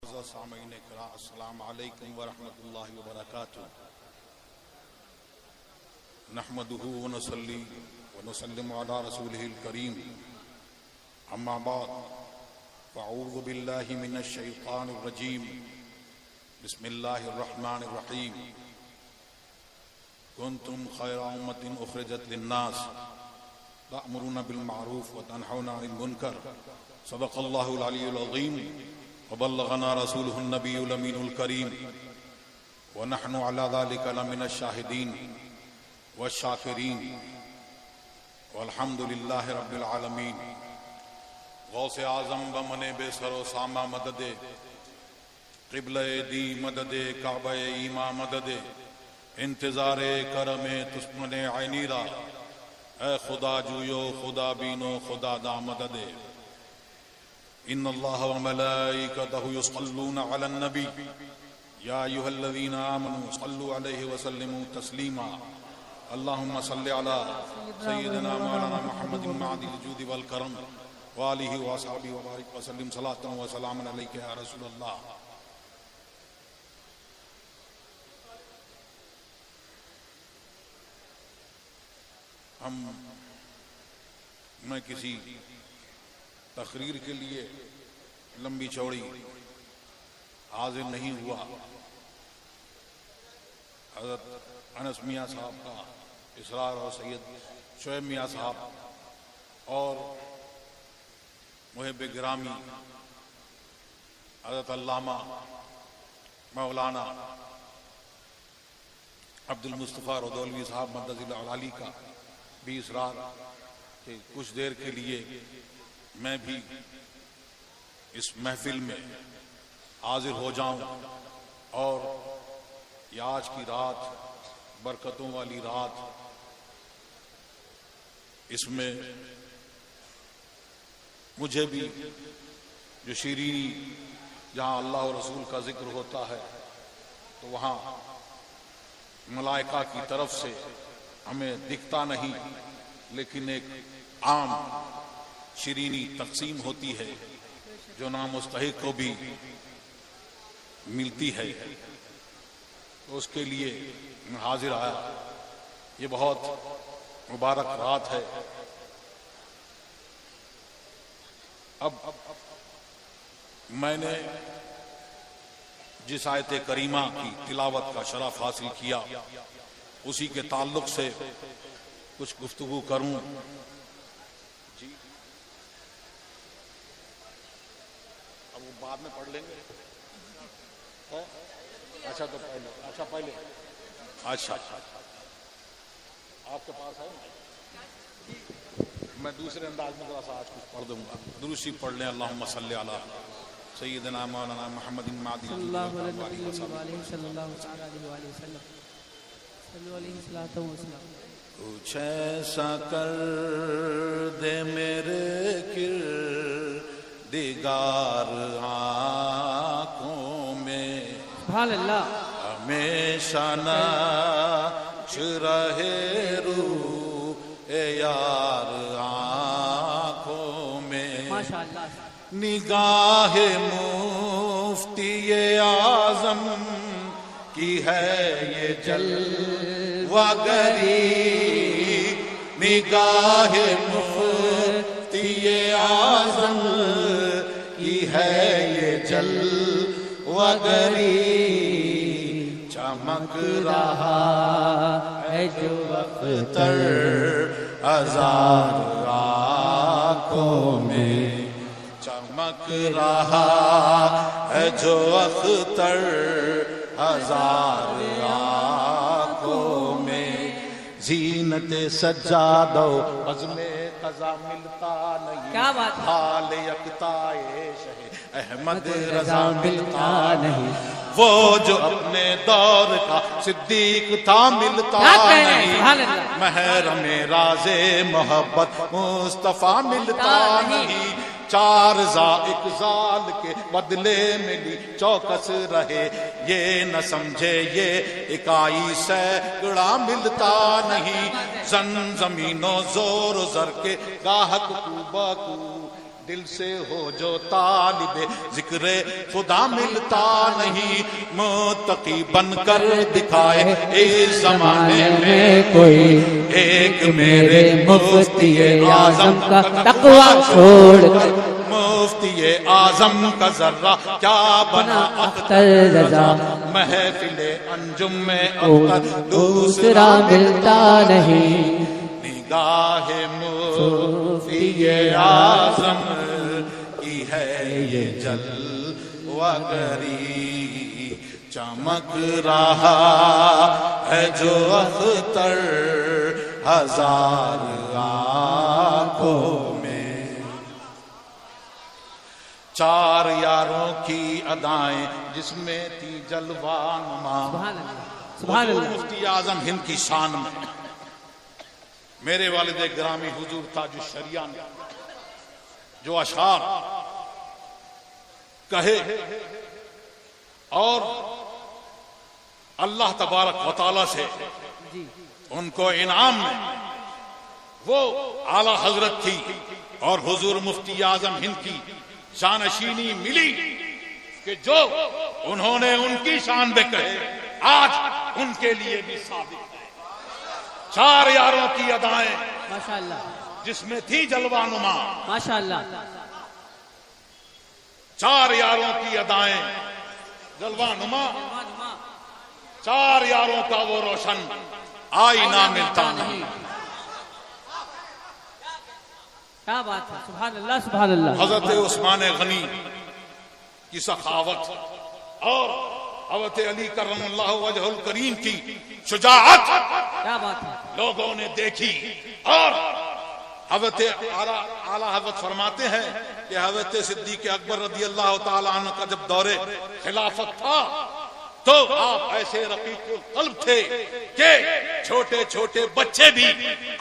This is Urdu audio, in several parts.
سامعین کرام السلام علیکم ورحمۃ اللہ وبرکاتہ. نحمده ونصلي ونسلم على رسوله الكريم. اما بعد فاعوذ بالله من الشیطان الرجیم. بسم اللہ الرحمن الرحیم. کنتم خیر امة اخرجت للناس تأمرون بالمعروف وتنهون عن المنکر. صدق اللہ العلی العظیم وبلغنا رسوله النبی الامین الکریم. ونحن على ذلك لمن الشاہدین والشاکرین والحمد للہ رب العالمین. غوث اعظم بمن بے سر و سامہ مدد، قبلہ دی مدد، کعبہ ایما مدد، انتظار کرم تسمن عینی را. اے خدا جویو خدا بینو خدا دا مدد. ان اللہ وملائکتہ یصلون علی النبی یا ایھا الذین آمنوا صلوا علیہ وسلموا تسلیما. اللہم صل علی سیدنا مولانا محمد معدی الجود والکرم وآلہ وصحبہ وبارک وسلم صلاۃ وسلام علیک یا رسول اللہ. میں کسی تقریر کے لیے لمبی چوڑی حاضر نہیں ہوا. حضرت انس میاں صاحب کا اصرار اور سید شعیب میاں صاحب اور محب گرامی حضرت علامہ مولانا عبد المصطفیٰ رضوی صاحب مدد اللہ علی کا بھی اصرار کہ کچھ دیر کے لیے میں بھی اس محفل میں حاضر ہو جاؤں اور یہ آج کی رات برکتوں والی رات، اس میں مجھے بھی جو شیرینی جہاں اللہ و رسول کا ذکر ہوتا ہے تو وہاں ملائکہ کی طرف سے ہمیں دکھتا نہیں، لیکن ایک عام شیرینی تقسیم ہوتی ہے جو نامستحق کو بھی ملتی ہے. تو اس کے لیے میں حاضر آیا. یہ بہت مبارک رات ہے. اب میں نے جس آیت کریمہ کی تلاوت کا شرف حاصل کیا اسی کے تعلق سے کچھ گفتگو کروں. جی اب وہ بعد میں پڑھ لیں گے. اچھا تو پہلے اچھا آپ کے پاس ہے. میں دوسرے انداز میں ذرا سا آج کچھ پڑھ دوں گا. درود شریف پڑھ لیں. اللہم صلی علی سیدنا مولانا محمد معدی صلی اللہ علیہ وسلم. کچھ ایسا کر دے میرے کردگار آنکھوں میں، سبحان اللہ، ہمیشہ نقش رہے روح یار آنکھوں میں. ماشاءاللہ. نگاہ مفتی اعظم کی ہے یہ جلوہ گری، نگاہ مفتی اعظم کی ہے یہ جلوہ گری. چمک رہا ہے جو اختر ہزار آنکھوں میں، چمک رہا ہے جو اختر ہزار آنکھوں میں. زینت سجادہ و عزم قضا ملتا نہیں، کیا بات ہے. حال یکتا شہ احمد رضا ملتا نہیں، وہ جو اپنے دور کا صدیق تھا ملتا نہیں، محرم راز محبت مصطفیٰ ملتا نہیں. چار ایک زال کے بدلے ملی چوکس رہے، یہ نہ سمجھے یہ اکائی سینکڑا ملتا نہیں. زن زمین و زور و زر کے گاہک کو بکو دل سے ہو جو طالب ذکر خدا ملتا نہیں، متقی بن کر دکھائے اس زمانے میں کوئی، ایک میرے مفتی اعظم کا تقوی چھوڑ کر، مفتی اعظم کا ذرہ کیا بنا اختر رضا، محفل انجم میں اختر دوسرا ملتا نہیں، نگاہ مفتی اعظم کی ہے یہ جلوگری، چمک رہا ہے جو اختر ہزار آنکھوں میں، چار یاروں کی ادائیں جس میں تھی جلوہ نما، سبحان اللہ، مفتی اعظم ہند کی شان میں میرے والد گرامی حضور تاج الشریعہ نے جو اشعار کہے اور اللہ تبارک و تعالی سے ان کو انعام میں وہ اعلی حضرت تھی اور حضور مفتی اعظم ہند کی جانشینی ملی کہ جو انہوں نے ان کی شان میں کہے آج ان کے لیے بھی ثابت ہے، چار یاروں کی ادائیں ماشاءاللہ، جس میں تھی جلوہ نما، ماشاءاللہ، چار یاروں کی ادائیں جلوہ نما، چار یاروں کا وہ روشن آئینہ ملتا نہیں، کیا بات ہے، سبحان اللہ، سبحان اللہ، حضرت عثمان غنی کی سخاوت اور حضرت علی کرم اللہ وجہ الکریم کی شجاعت کیا بات ہے، لوگوں نے دیکھی، اور حضرت اعلیٰ حضرت فرماتے ہیں کہ حضرت صدیق اکبر رضی اللہ تعالیٰ عنہ کا جب دور خلافت تھا تو آپ ایسے رقیق القلب تھے کہ چھوٹے چھوٹے بچے بھی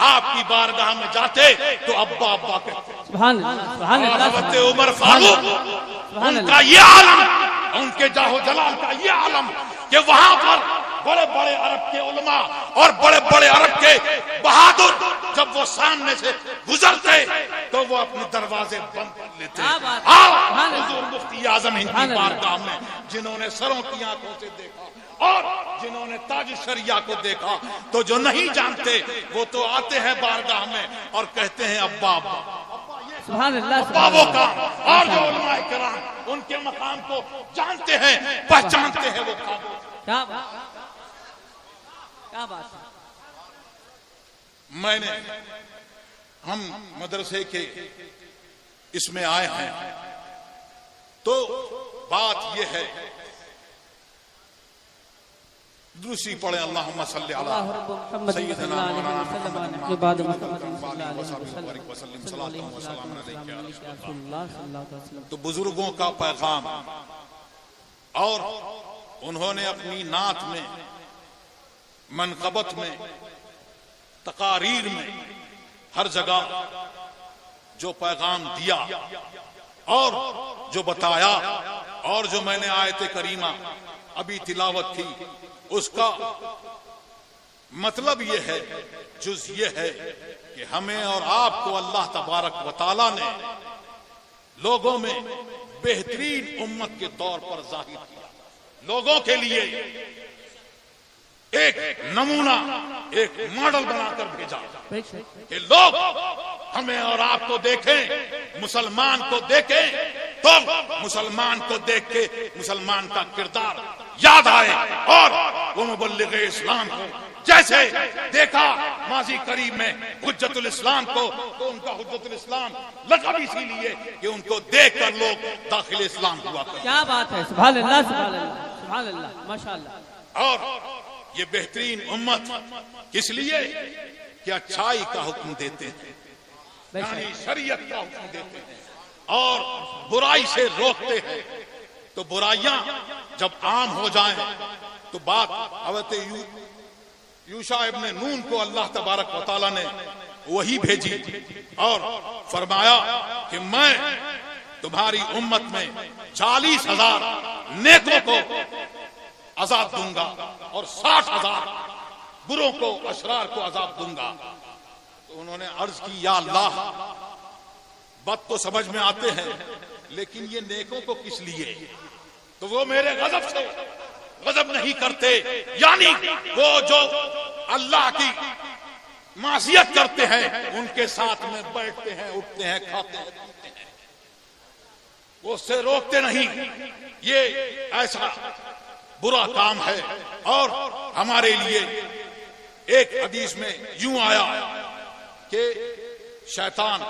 آپ کی بارگاہ میں جاتے تو ابا ابا کہتے، سبحان اللہ، سبحان اللہ، حضرت عمر فاروق ان کا یہ عالم، ان کے جاہ و جلال کا یہ عالم کہ وہاں پر بڑے بڑے عرب کے علماء اور بڑے بڑے عرب کے بہادر جب وہ سامنے سے گزرتے تو وہ اپنے دروازے بند کر لیتے، حضور مفتی اعظم ہند کی بارگاہ میں جنہوں نے سروں کی آنکھوں سے دیکھا اور جنہوں نے تاج الشریعہ کو دیکھا تو جو نہیں جانتے وہ تو آتے ہیں بارگاہ میں اور کہتے ہیں ابا ابا، سبحان اللہ، ابا وہ کام، اور جو علماء کرام ان کے مقام کو جانتے ہیں پہچانتے ہیں وہ کام، کیا بات، کیا بات ہے، میں نے ہم مدرسے کے اس میں آئے ہیں تو بات یہ ہے، دوسری پڑھیں اللہم صلی اللہ رب محمد صلی سیدنا اللہ علیہ مولانا وسلم محمد عباد محمد صلی اللہ علیہ علیہ وسلم صلی اللہ علیہ وسلم وسلم، تو بزرگوں کا پیغام، اور انہوں نے اپنی نعت میں، منقبت میں، تقاریر میں ہر جگہ جو پیغام دیا اور جو بتایا اور جو میں نے آیت کریمہ ابھی تلاوت کی اس کا مطلب یہ ہے، جز یہ ہے کہ ہمیں اور آپ کو اللہ تبارک و تعالی نے لوگوں میں بہترین امت کے طور پر ظاہر کیا، لوگوں کے لیے ایک نمونہ، ایک ماڈل بنا کر بھیجا کہ لوگ ہمیں اور آپ کو دیکھیں، مسلمان کو دیکھیں تو مسلمان کو دیکھ کے مسلمان کا کردار یاد آئے اور وہ مبلغ اسلام کو جیسے دیکھا ماضی قریب میں حجت الاسلام کو تو ان کا حجت الاسلام لقب اسی لیے کہ ان کو دیکھ کر لوگ داخل اسلام ہوا کرتے، کیا بات ہے، سبحان اللہ، سبحان اللہ، سبحان اللہ، ماشاءاللہ، اور یہ بہترین امت کس لیے کہ اچھائی کا حکم دیتے ہیں، یعنی شریعت کا حکم دیتے ہیں اور برائی سے روکتے ہیں، تو برائیاں جب عام ہو جائیں تو بات حضرت یوشع ابن نون کو اللہ تبارک و تعالی نے وہی بھیجی اور فرمایا کہ میں تمہاری امت میں 40,000 نیکوں کو عذاب دوں گا اور 60,000 بروں کو، اشرار کو عذاب دوں گا۔ تو انہوں نے عرض کی یا اللہ بد تو سمجھ میں آتے ہیں، لیکن یہ نیکوں کو کس لیے؟ تو وہ میرے غضب سے غضب نہیں کرتے، یعنی وہ جو اللہ کی معصیت کرتے ہیں ان کے ساتھ میں بیٹھتے ہیں، اٹھتے ہیں، کھاتے ہیں، پیتے ہیں، وہ اس سے روکتے نہیں۔ یہ ایسا برا کام ہے۔ اور ہمارے لیے ایک حدیث میں یوں آیا کہ شیطان،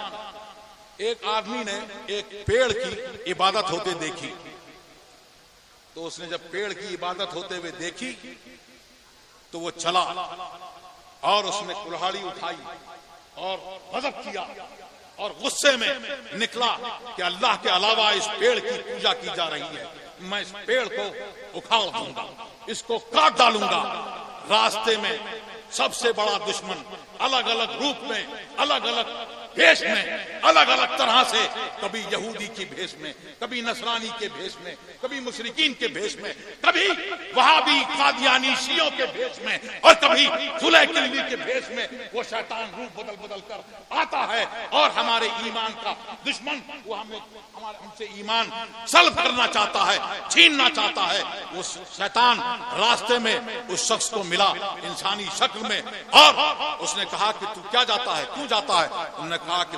ایک آدمی نے ایک پیڑ کی عبادت ہوتے دیکھی، تو اس نے جب پیڑ کی عبادت ہوتے ہوئے دیکھی تو وہ چلا اور اس نے کلہاڑی اٹھائی اور غضب کیا اور غصے میں نکلا کہ اللہ کے علاوہ اس پیڑ کی پوجا کی جا رہی ہے، میں اس پیڑ کو اکھاڑ دوں گا، اس کو کاٹ ڈالوں گا۔ راستے میں سب سے بڑا دشمن الگ الگ روپ میں، الگ الگ بھیش میں، الگ الگ طرح سے، کبھی یہودی کی بھیش میں، کبھی نصرانی کے بھیش میں، کبھی مشرکین کے بھیش میں، کبھی وہابی قادیانی شیعوں کے بھیش میں، اور کبھی صلح کلبی کے بھیش میں وہ شیطان روپ بدل بدل کر آتا ہے اور ہمارے ایمان کا دشمن، وہ ہم سے ایمان سلب کرنا چاہتا ہے، چھیننا چاہتا ہے۔ اس شیطان راستے میں اس شخص کو ملا انسانی شکل میں، اور اس نے کہا کہ تو کیا جاتا ہے، کیوں جاتا ہے؟ انہوں نے کہا کہ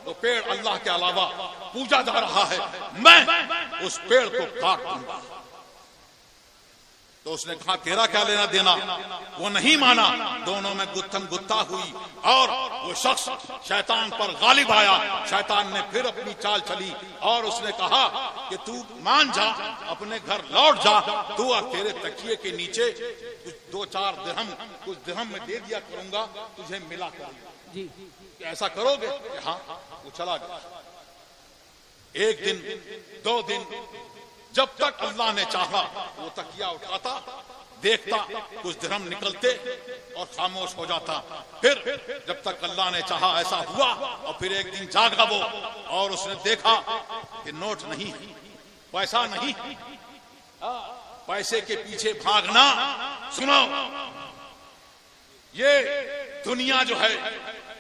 وہ پیڑ اللہ کے علاوہ پوجا جا رہا ہے، میں اس پیڑ کو کاٹ دوں گا۔ تو اس نے کہا تیرا کیا لینا دینا؟ وہ نہیں مانا، دونوں میں گتھم گتھا ہوئی اور وہ شخص شیطان پر غالب آیا۔ شیطان نے پھر اپنی چال چلی اور اس نے کہا کہ تو مان جا، اپنے گھر لوٹ جا، تو اور تیرے تکیے کے نیچے کچھ 2-4 درہم کچھ درہم میں دے دیا کروں گا، تجھے ملا کروں گا، جی ایسا کرو گے؟ ہاں۔ وہ چلا گیا۔ 1 دن 2 دن، جب تک اللہ نے چاہا وہ تکیہ اٹھاتا، دیکھتا، کچھ درہم نکلتے اور خاموش ہو جاتا۔ پھر جب تک اللہ نے چاہا ایسا ہوا، اور پھر ایک دن جاگا وہ اور اس نے دیکھا کہ نوٹ نہیں، پیسہ نہیں۔ پیسے کے پیچھے بھاگنا، سنو، یہ دنیا جو ہے،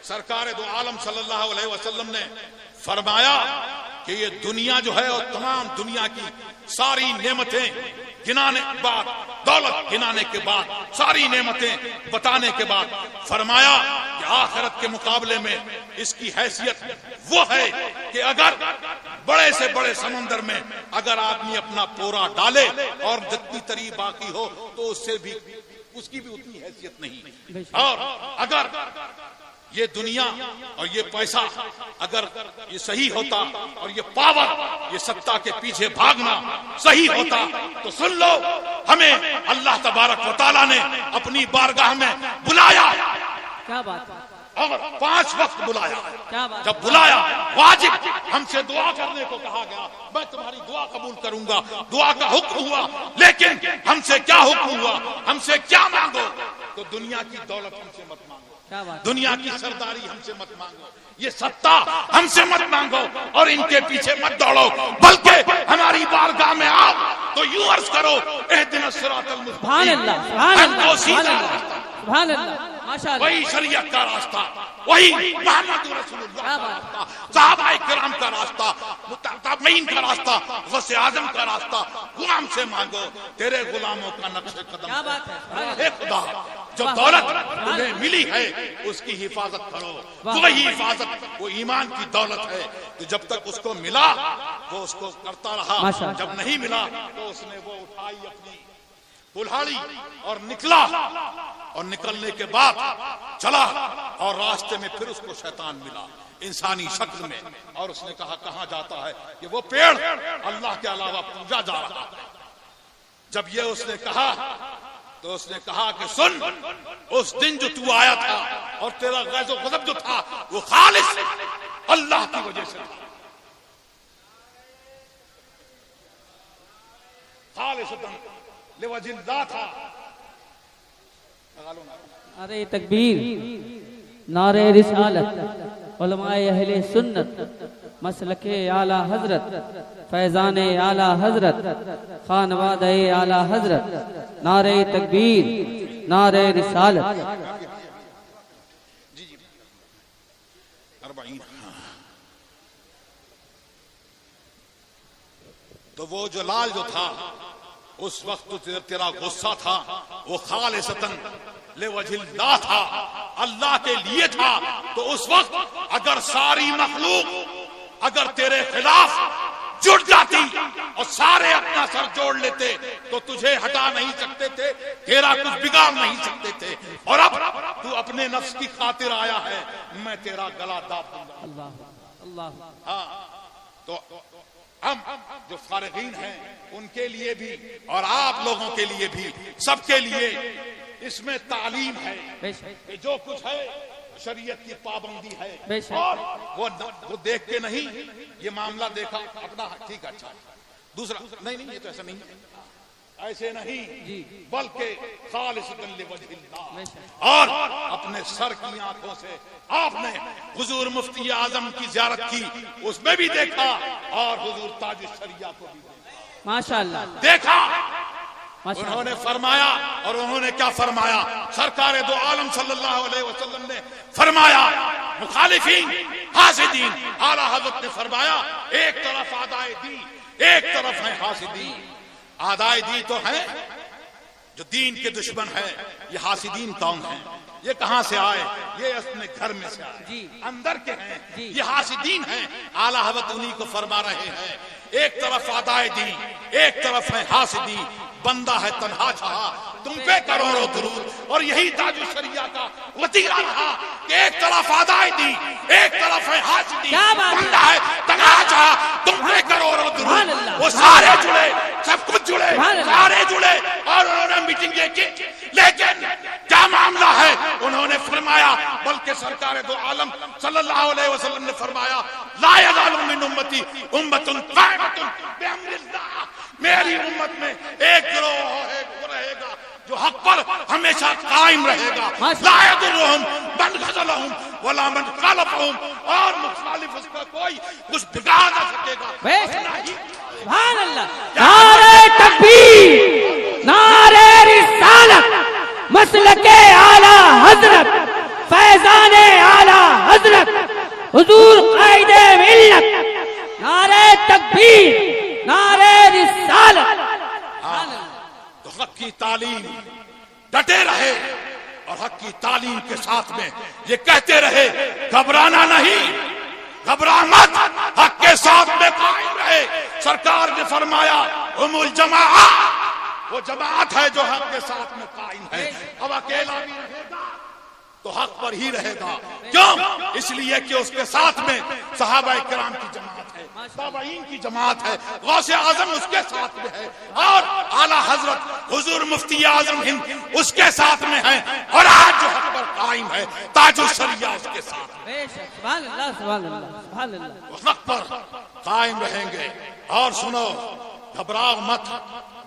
سرکار دو عالم صلی اللہ علیہ وسلم نے فرمایا کہ یہ دنیا جو ہے اور تمام دنیا کی ساری نعمتیں گنانے کے بعد، دولت گنانے کے بعد، ساری نعمتیں بتانے کے بعد فرمایا کہ آخرت کے مقابلے میں اس کی حیثیت وہ ہے کہ اگر بڑے سے بڑے سمندر میں اگر آدمی اپنا پورا ڈالے اور جتنی تری باقی ہو تو اس سے بھی، اس کی بھی اتنی حیثیت نہیں۔ اور اگر یہ دنیا اور یہ پیسہ اگر یہ صحیح ہوتا اور یہ پاور، یہ ستا کے پیچھے بھاگنا صحیح ہوتا تو سن لو، ہمیں اللہ تبارک و تعالیٰ نے اپنی بارگاہ میں بلایا، کیا بات ہے، اور 5 وقت بلایا۔ کیا بات، جب بلایا واجب ہم سے دعا کرنے کو کہا گیا، میں تمہاری دعا قبول کروں گا، دعا کا حکم ہوا، لیکن ہم سے کیا حکم ہوا، ہم سے کیا مانگو؟ تو دنیا کی دولت ہم سے مت مانگو، دنیا کی سرداری ہم سے مت مانگو، یہ ستا ہم سے مت مانگو، اور ان کے پیچھے مت دوڑو، بلکہ ہماری بارگاہ میں آؤ تو یوں عرض کرو اہدنا الصراط المستقیم، سبحان اللہ، سبحان اللہ، ہم کو سیدھا سبحان اللہ، ماشاء اللہ، وہی شریعت کا راستہ، وہی محمد رسول اللہ کا راستہ، صحابہ کرام کا راستہ، متابعین کا راستہ، غوث اعظم کا راستہ، وہ ہم سے مانگو، تیرے غلاموں کا نقش قدم۔ کیا بات ہے، اے خدا، جو دولت تمہیں ملی ہے اس کی حفاظت کرو، وہی حفاظت وہ ایمان کی دولت ہے، تو جب تک اس کو ملا وہ اس کو کرتا رہا، جب نہیں ملا تو اس نے وہ اٹھائی اپنی کلہاڑی اور نکلا، اور نکلنے کے بعد چلا، اور راستے میں پھر اس کو شیطان ملا انسانی شکل میں، اور اس نے کہا کہاں جاتا ہے؟ کہ وہ پیڑ اللہ کے علاوہ پوجا جا رہا ہے۔ جب یہ اس نے کہا تو اس نے کہا کہ سن، اس دن جو تو آیا تھا اور تیرا غیظ و غضب جو تھا وہ خالص اللہ کی وجہ سے تھا، خالص لوجہ اللہ تھا۔ نعرہ تکبیر، نعرہ رسالت، علماء اہل سنت، مسلک اعلی حضرت، فیضان اعلی حضرت، خانواد اعلی حضرت، نعرہ تکبیر، نعرہ رسالت۔ تو وہ جو لال جو تھا اس وقت تو تیرا غصہ تھا وہ خالصتاً لوجہ اللہ تھا، اللہ کے لیے تھا. تو اس وقت اگر ساری مخلوق اگر تیرے خلاف جڑ جاتی اور سارے اپنا سر جوڑ لیتے تو تجھے ہٹا نہیں سکتے تھے، تیرا کچھ بگاڑ نہیں سکتے تھے. اور اب تو اپنے نفس کی خاطر آیا ہے، میں تیرا گلا داب دوں گا. اللہ اللہ. ہاں تو ہم جو فارغین ہیں ان کے لیے بھی اور آپ لوگوں کے لیے بھی سب کے لیے اس میں تعلیم ہے کہ جو کچھ ہے شریعت کی پابندی ہے. اور وہ دیکھ کے نہیں یہ معاملہ دیکھا اپنا ٹھیک ہے اچھا دوسرا نہیں یہ تو ایسا نہیں ایسے نہیں بلکہ خالصتاً لوجہ اللہ. اور اپنے سر کی آنکھوں سے آپ نے حضور مفتی اعظم کی زیارت کی، اس میں بھی دیکھا اور حضور تاج الشریعہ کو بھی ماشاءاللہ دیکھا. انہوں نے فرمایا اور انہوں نے کیا فرمایا؟ سرکار دو عالم صلی اللہ علیہ وسلم نے فرمایا مخالفین حاسدین، اعلیٰ حضرت نے فرمایا ایک طرف اعدائے دین ایک طرف ہیں حاسدین. اعدائے دین تو ہیں جو دین کے دشمن ہیں، یہ حاسدین کون ہیں؟ یہ کہاں سے آئے؟ یہ اپنے گھر میں سے آئے، اندر کے ہیں، یہ حاسدین ہیں. اعلیٰ حضرت انہی کو فرما رہے ہیں ایک طرف اعدائے دین ایک طرف ہیں حاسدین. بندہ ہے تنہا چھا تم پہ کروڑوں درود. اور یہی تاج الشریعہ کا وتیرہ رہا کہ ایک طرف اعدائے دین ایک طرف ہے حاسدین. بندہ ہے تنہا چھا تم پہ کروڑوں درود. وہ سارے جڑے، سب کچھ جڑے، سارے جڑے اور انہوں نے میٹنگیں کی. لیکن کیا معاملہ ہے؟ انہوں نے فرمایا بلکہ سرکار دو عالم صلی اللہ علیہ وسلم نے فرمایا لا یزال من امتی امۃ قائمۃ بامر اللہ. میری امت میں ایک گروہ رہے گا جو حق پر ہمیشہ قائم رہے گا. لا یضرهم من خذلهم ولا من خالفهم. اور مخالف اس کا کوئی کچھ بگاڑ نہ سکے گا. سبحان اللہ. نعرہ تکبیر، نعرہ رسالت، مسلک اعلی حضرت، فیضان اعلی حضرت، حضور قائد ملت. نعرہ تکبیر، نعرہ رسالت. تو حق کی تعلیم ڈٹے رہے اور حق کی تعلیم کے ساتھ میں یہ کہتے رہے گھبرانا نہیں، گھبرا مت، حق کے ساتھ میں قائم رہے. سرکار نے فرمایا ہم الجماعہ، وہ جماعت ہے جو حق کے ساتھ میں قائم ہے. اب اکیلا بھی رہے گا تو حق پر ہی رہے گا. کیوں؟ اس لیے کہ اس کے ساتھ میں صحابہ کرام کی جماعت ہے، تابعین کی جماعت ہے، غوث اعظم اس کے ساتھ میں ہے اور اعلیٰ حضرت حضور مفتی اعظم ہند اس کے ساتھ میں ہے. اور آج جو حق پر قائم ہے تاج الشریعہ اس کے ساتھ ہے. سبحان اللہ سبحان اللہ سبحان اللہ. وہ حق پر قائم رہیں گے. اور سنو، گھبراؤ مت،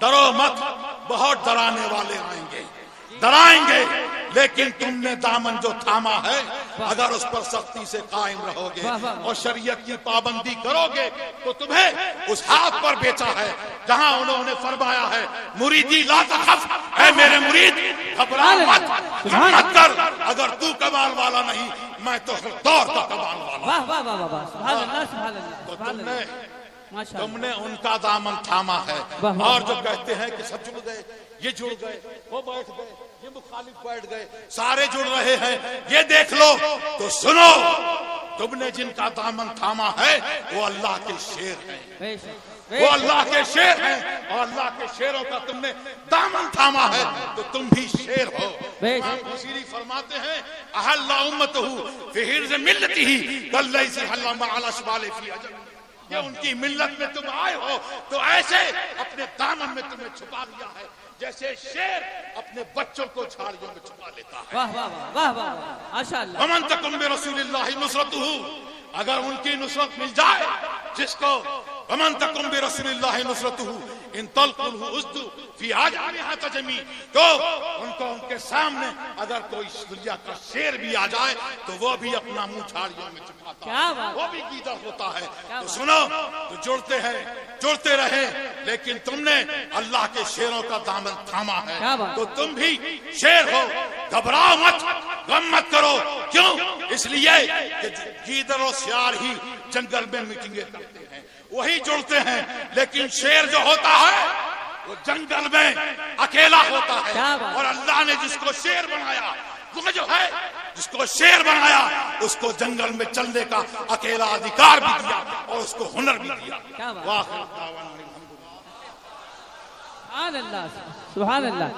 ڈرو مت. بہت ڈرانے والے آئیں گے، ڈرائیں گے، لیکن تم نے دامن جو تھاما ہے اگر اس پر سختی سے قائم رہو گے اور شریعت کی پابندی کرو گے تو تمہیں اس ہاتھ پر بیچا ہے جہاں انہوں نے فرمایا ہے مریدی لا تخف، اے میرے مرید گھبرا مت، ہمت کر. اگر تو کمال والا نہیں میں تو دور کا کمال والا. واہ واہ واہ واہ. سبحان اللہ سبحان اللہ. تو تم نے ان کا دامن تھاما ہے. اور جو کہتے ہیں کہ سب جڑ گئے، یہ جڑ گئے، وہ بیٹھ گئے، یہ مخالف بیٹھ گئے، سارے جڑ رہے ہیں، یہ دیکھ لو تو سنو، تم نے جن کا دامن تھاما ہے وہ اللہ کے شیر ہیں، وہ اللہ کے شیر ہیں. اور اللہ کے شیروں کا تم نے دامن تھاما ہے تو تم بھی شیر ہو. امام بصیری فرماتے ہیں احل امتہ فی حرز ملتہ کاللیث حل مع الاشبال فی عجب. کہ ان کی ملت میں تم آئے ہو تو ایسے اپنے دامن میں تمہیں چھپا لیا ہے جیسے شیر اپنے بچوں کو جھاڑیوں میں چھپا لیتا ہے. واہ واہ واہ واہ ماشاءاللہ. ومن تکن برسول اللہ نصرتہ، اگر ان کی نصرت مل جائے جس کو ومن تکن برسول اللہ نصرتہ ان تلقلہ اسد فی آجانہا تجمی، تو ان کو ان کے سامنے اگر کوئی دنیا کا شیر بھی آ جائے تو وہ بھی اپنا منہ جھاڑیوں میں چھپاتا ہے، وہ بھی گیدڑ ہوتا ہے. تو سنو، تو جڑتے ہیں، جڑتے رہے، لیکن تم نے اللہ کے شیروں کا دامن تھاما ہے تو تم بھی شیر ہو. گھبراؤ مت، غم مت کرو. کیوں؟ اس لیے کہ گیدڑ و سیار ہی جنگل میں میٹنگیں کرتے ہیں، وہی جڑتے ہیں، لیکن شیر جو ہوتا ہے وہ جنگل میں اکیلا ہوتا ہے۔ اور اللہ نے جس کو شیر بنایا، وہ جو ہے جس کو شیر بنایا، اس کو جنگل میں چلنے کا اکیلا ادھیکار بھی دیا اور اس کو ہنر بھی دیا۔ وآخر دعوانا سبحان اللہ سبحان اللہ۔